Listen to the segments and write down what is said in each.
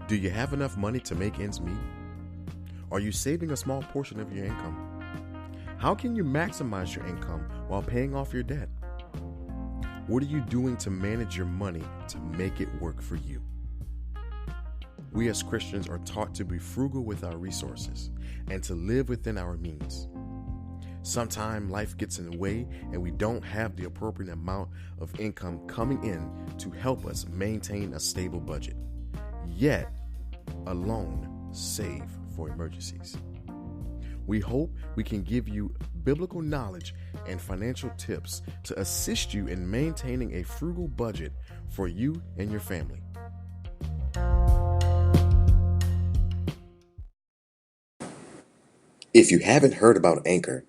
Do you have enough money to make ends meet? Are you saving a small portion of your income? How can you maximize your income while paying off your debt? What are you doing to manage your money to make it work for you? We as Christians are taught to be frugal with our resources and to live within our means. Sometimes life gets in the way and we don't have the appropriate amount of income coming in to help us maintain a stable budget, yet alone save for emergencies. We hope we can give you biblical knowledge and financial tips to assist you in maintaining a frugal budget for you and your family. If you haven't heard about Anchor,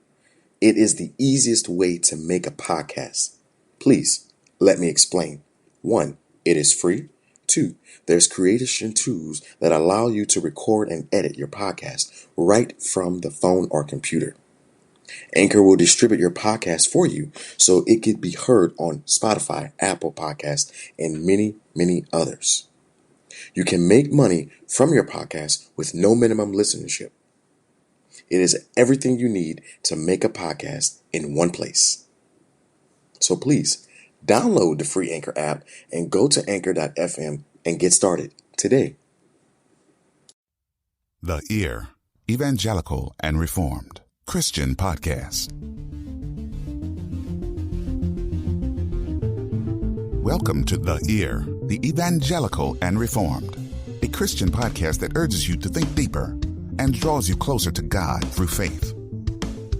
it is the easiest way to make a podcast. Please, let me explain. 1, it is free. 2, there's creation tools that allow you to record and edit your podcast right from the phone or computer. Anchor will distribute your podcast for you so it can be heard on Spotify, Apple Podcasts, and many, many others. You can make money from your podcast with no minimum listenership. It is everything you need to make a podcast in one place. So please, download the free Anchor app and go to anchor.fm and get started today. The Ear, Evangelical and Reformed Christian Podcast. Welcome to The Ear, the Evangelical and Reformed, a Christian podcast that urges you to think deeper and draws you closer to God through faith.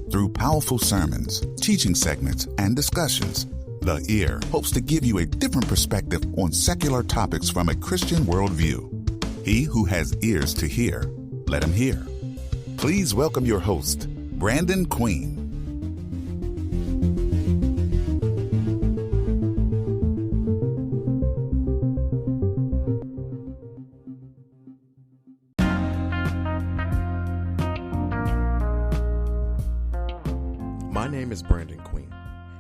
Through powerful sermons, teaching segments, and discussions, The Ear hopes to give you a different perspective on secular topics from a Christian worldview. He who has ears to hear, let him hear. Please welcome your host, Brandon Queen. My name is Brandon Queen,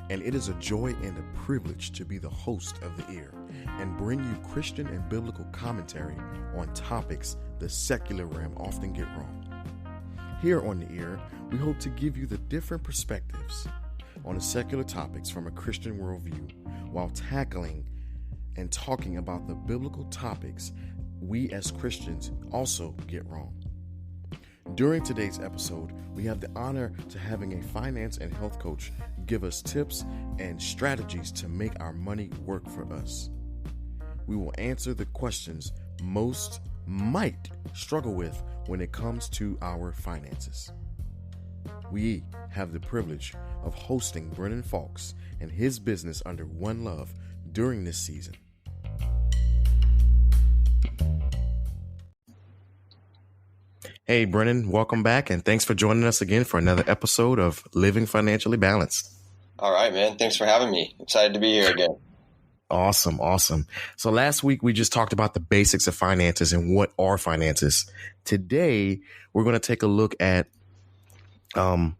and it is a joy and a privilege to be the host of The Ear and bring you Christian and biblical commentary on topics the secular realm often get wrong. Here on The Ear, we hope to give you the different perspectives on the secular topics from a Christian worldview while tackling and talking about the biblical topics we as Christians also get wrong. During today's episode, we have the honor to having a finance and health coach give us tips and strategies to make our money work for us. We will answer the questions most might struggle with when it comes to our finances. We have the privilege of hosting Brennan Falks and his business Under One Love during this season. Hey, Brennan, welcome back, and thanks for joining us again for another episode of Living Financially Balanced. All right, man. Thanks for having me. Excited to be here again. Awesome. So last week, we just talked about the basics of finances and what are finances. Today, we're going to take a look at how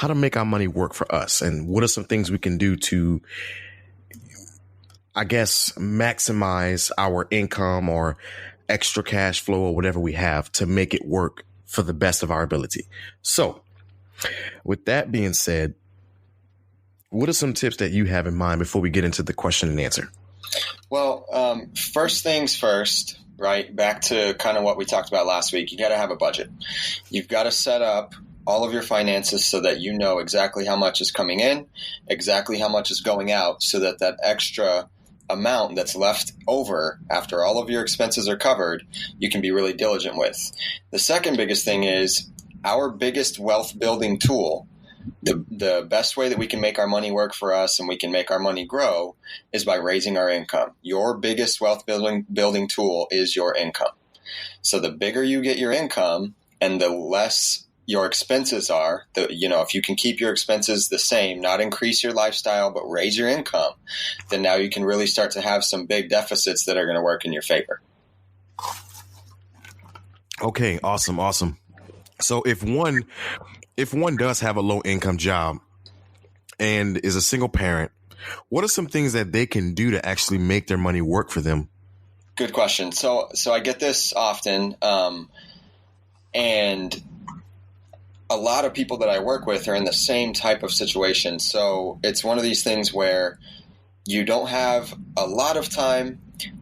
to make our money work for us and what are some things we can do to, I guess, maximize our income or extra cash flow or whatever we have to make it work for the best of our ability. So with that being said, what are some tips that you have in mind before we get into the question and answer? Well, first things first, right? Back to kind of what we talked about last week. You got to have a budget. You've got to set up all of your finances so that you know exactly how much is coming in, exactly how much is going out, so that that extra amount that's left over after all of your expenses are covered, you can be really diligent with. The second biggest thing is our biggest wealth building tool. The best way that we can make our money work for us and we can make our money grow is by raising our income. Your biggest wealth building tool is your income. So the bigger you get your income and the less your expenses are, if you can keep your expenses the same, not increase your lifestyle, but raise your income, then now you can really start to have some big deficits that are going to work in your favor. Okay, awesome. So if one does have a low income job and is a single parent, what are some things that they can do to actually make their money work for them Good question. So I get this often, and a lot of people that I work with are in the same type of situation. So it's one of these things where you don't have a lot of time,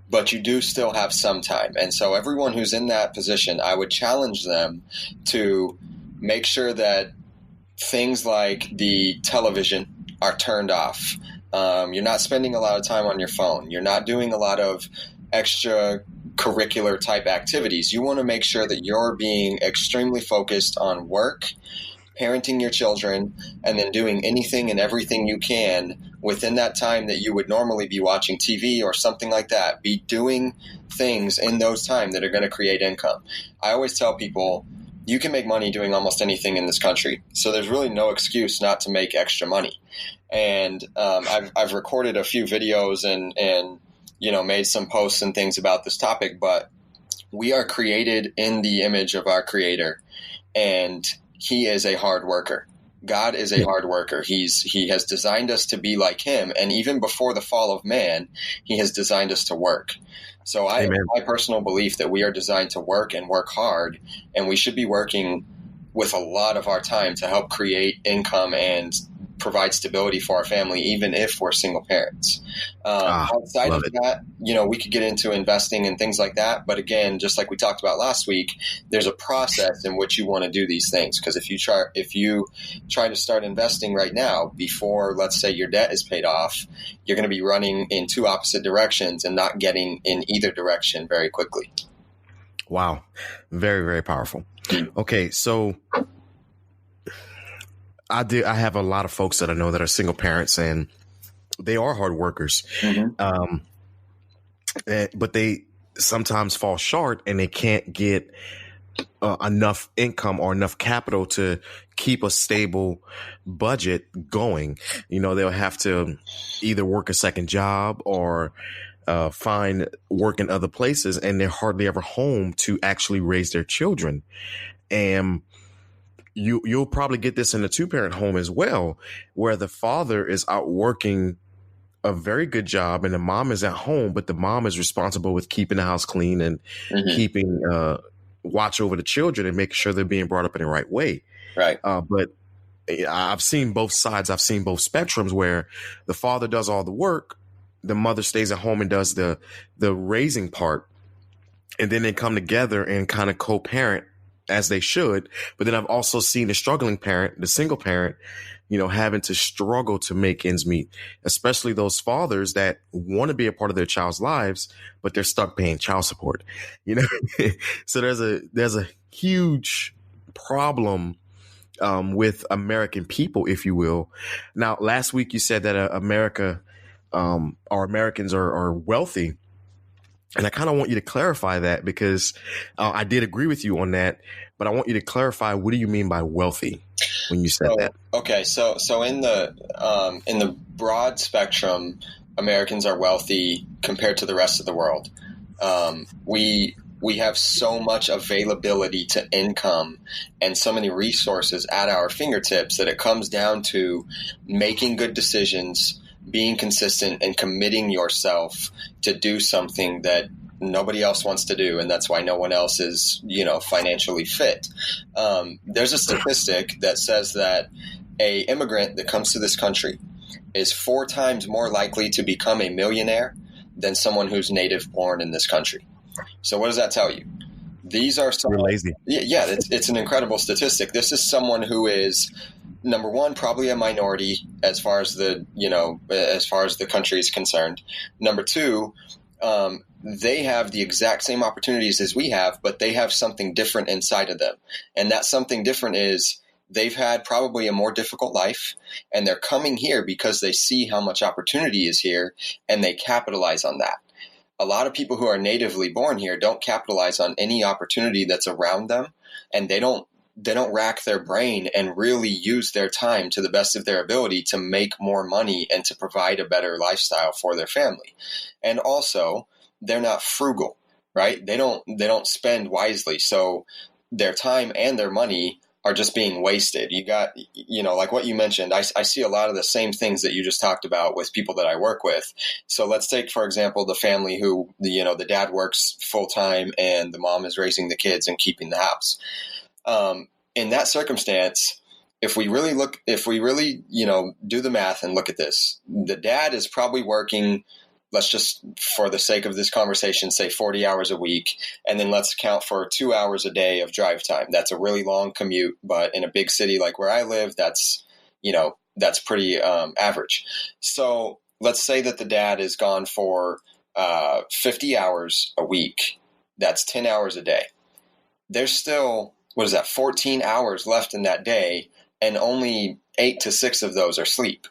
but you do still have some time. And so everyone who's in that position, I would challenge them to make sure that things like the television are turned off. You're not spending a lot of time on your phone. You're not doing a lot of extracurricular type activities. You want to make sure that you're being extremely focused on work, parenting your children, and then doing anything and everything you can within that time that you would normally be watching TV or something like that. Be doing things in those time that are going to create income. I always tell people, you can make money doing almost anything in this country. So there's really no excuse not to make extra money. And I've recorded a few videos and made some posts and things about this topic, but we are created in the image of our Creator, and He is a hard worker. God is a hard worker. He has designed us to be like Him, and even before the fall of man, He has designed us to work. So I have my personal belief that we are designed to work and work hard, and we should be working with a lot of our time to help create income and provide stability for our family, even if we're single parents. Outside of that, we could get into investing and things like that. But again, just like we talked about last week, there's a process in which you want to do these things. Because if you try to start investing right now before, let's say, your debt is paid off, you're going to be running in two opposite directions and not getting in either direction very quickly. Wow. Very, very powerful. Okay. So I have a lot of folks that I know that are single parents, and they are hard workers. Mm-hmm. But they sometimes fall short, and they can't get enough income or enough capital to keep a stable budget going. They'll have to either work a second job or find work in other places, and they're hardly ever home to actually raise their children. And you'll probably get this in a two-parent home as well, where the father is out working a very good job and the mom is at home, but the mom is responsible with keeping the house clean and keeping watch over the children and making sure they're being brought up in the right way. Right. But I've seen both sides. I've seen both spectrums where the father does all the work, the mother stays at home and does the raising part, and then they come together and kind of co-parent as they should. But then I've also seen the struggling parent, the single parent, having to struggle to make ends meet, especially those fathers that want to be a part of their child's lives, but they're stuck paying child support, So there's a huge problem with American people, if you will. Now, last week you said that Americans are wealthy. And I kind of want you to clarify that, because I did agree with you on that, but I want you to clarify, what do you mean by wealthy when you said that? Okay. So in the broad spectrum, Americans are wealthy compared to the rest of the world. We have so much availability to income and so many resources at our fingertips that it comes down to making good decisions, being consistent, and committing yourself to do something that nobody else wants to do. And that's why no one else is, financially fit. There's a statistic that says that a immigrant that comes to this country is 4 times more likely to become a millionaire than someone who's native born in this country. So what does that tell you? These are some, lazy. Yeah, it's an incredible statistic. This is someone who is, number one, probably a minority as far as the country is concerned. Number two, they have the exact same opportunities as we have, but they have something different inside of them. And that something different is they've had probably a more difficult life, and they're coming here because they see how much opportunity is here, and they capitalize on that. A lot of people who are natively born here don't capitalize on any opportunity that's around them, and they don't rack their brain and really use their time to the best of their ability to make more money and to provide a better lifestyle for their family. And also, they're not frugal, right? They don't spend wisely. So their time and their money are just being wasted. You got, like what you mentioned, I see a lot of the same things that you just talked about with people that I work with. So let's take, for example, the family who, the dad works full time and the mom is raising the kids and keeping the house. In that circumstance, if we really do the math and look at this, the dad is probably working, let's just, for the sake of this conversation, say 40 hours a week. And then let's count for 2 hours a day of drive time. That's a really long commute, but in a big city like where I live, that's pretty average. So let's say that the dad is gone for 50 hours a week. That's 10 hours a day. There's still, 14 hours left in that day, and only 8 to 6 of those are sleep.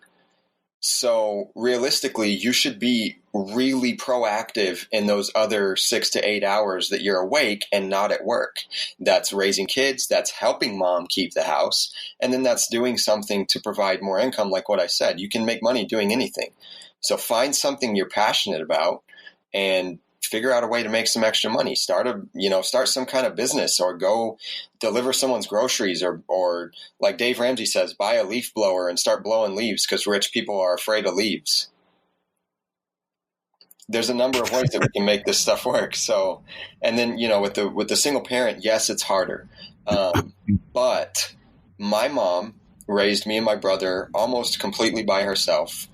So realistically, you should be really proactive in those other 6 to 8 hours that you're awake and not at work. That's raising kids, that's helping mom keep the house, and then that's doing something to provide more income. Like what I said, you can make money doing anything. So find something you're passionate about and figure out a way to make some extra money. Start some kind of business, or go deliver someone's groceries, or like Dave Ramsey says, buy a leaf blower and start blowing leaves, because rich people are afraid of leaves. There's a number of ways that we can make this stuff work. So, and then, with the single parent, yes, it's harder. But my mom raised me and my brother almost completely by herself.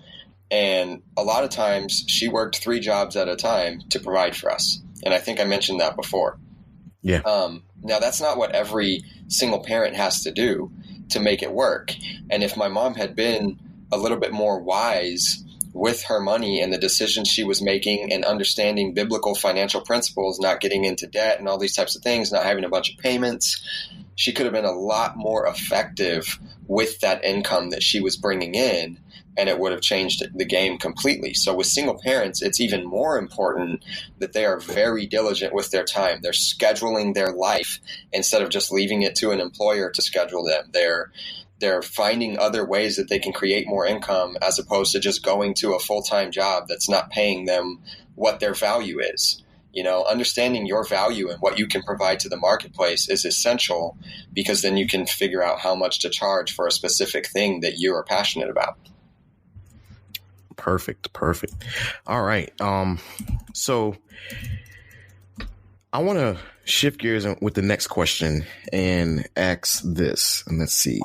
And a lot of times she worked 3 jobs at a time to provide for us. And I think I mentioned that before. Yeah. Now, that's not what every single parent has to do to make it work. And if my mom had been a little bit more wise with her money and the decisions she was making, and understanding biblical financial principles, not getting into debt and all these types of things, not having a bunch of payments, she could have been a lot more effective with that income that she was bringing in, and it would have changed the game completely. So with single parents, it's even more important that they are very diligent with their time. They're scheduling their life instead of just leaving it to an employer to schedule them. They're finding other ways that they can create more income, as opposed to just going to a full-time job that's not paying them what their value is. Understanding your value and what you can provide to the marketplace is essential, because then you can figure out how much to charge for a specific thing that you are passionate about. Perfect. All right. So I want to shift gears with the next question and ask this, and let's see.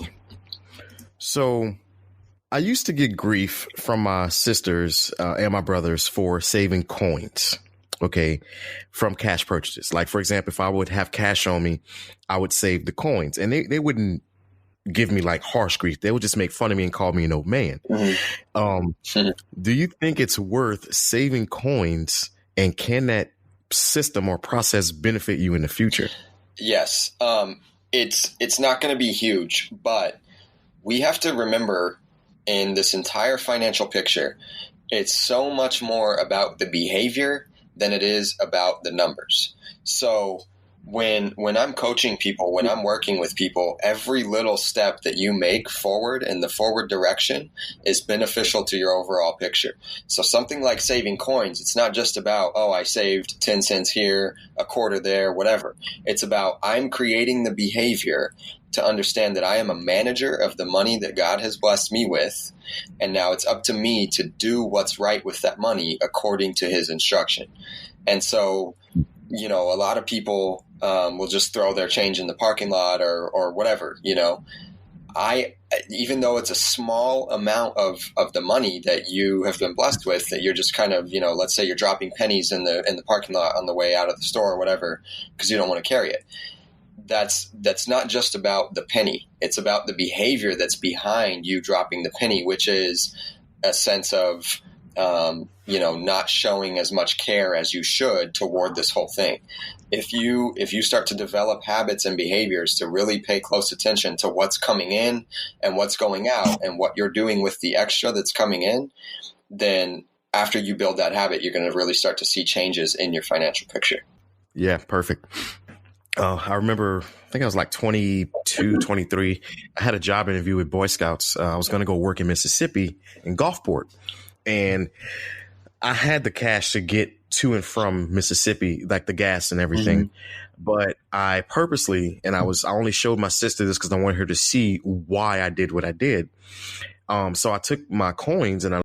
So I used to get grief from my sisters and my brothers for saving coins, from cash purchases. Like, for example, if I would have cash on me, I would save the coins, and they wouldn't give me like harsh grief. They would just make fun of me and call me an old man. Mm-hmm. Do you think it's worth saving coins, and can that system or process benefit you in the future? Yes. It's not going to be huge, but we have to remember, in this entire financial picture, it's so much more about the behavior than it is about the numbers. So when I'm coaching people, when I'm working with people, every little step that you make forward in the forward direction is beneficial to your overall picture. So something like saving coins, it's not just about, I saved 10 cents here, a quarter there, whatever. It's about, I'm creating the behavior to understand that I am a manager of the money that God has blessed me with. And now it's up to me to do what's right with that money according to his instruction. And so, a lot of people will just throw their change in the parking lot or whatever, even though it's a small amount of the money that you have been blessed with, that you're just kind of, let's say you're dropping pennies in the parking lot on the way out of the store or whatever, because you don't want to carry it. That's not just about the penny. It's about the behavior that's behind you dropping the penny, which is a sense of, not showing as much care as you should toward this whole thing. If you start to develop habits and behaviors to really pay close attention to what's coming in and what's going out and what you're doing with the extra that's coming in, then after you build that habit, you're going to really start to see changes in your financial picture. Yeah, perfect. I remember, I think I was like 22, 23. I had a job interview with Boy Scouts. I was going to go work in Mississippi in Gulfport. And I had the cash to get to and from Mississippi, like the gas and everything. Mm-hmm. But I purposely, and I only showed my sister this because I wanted her to see why I did what I did. So I took my coins and I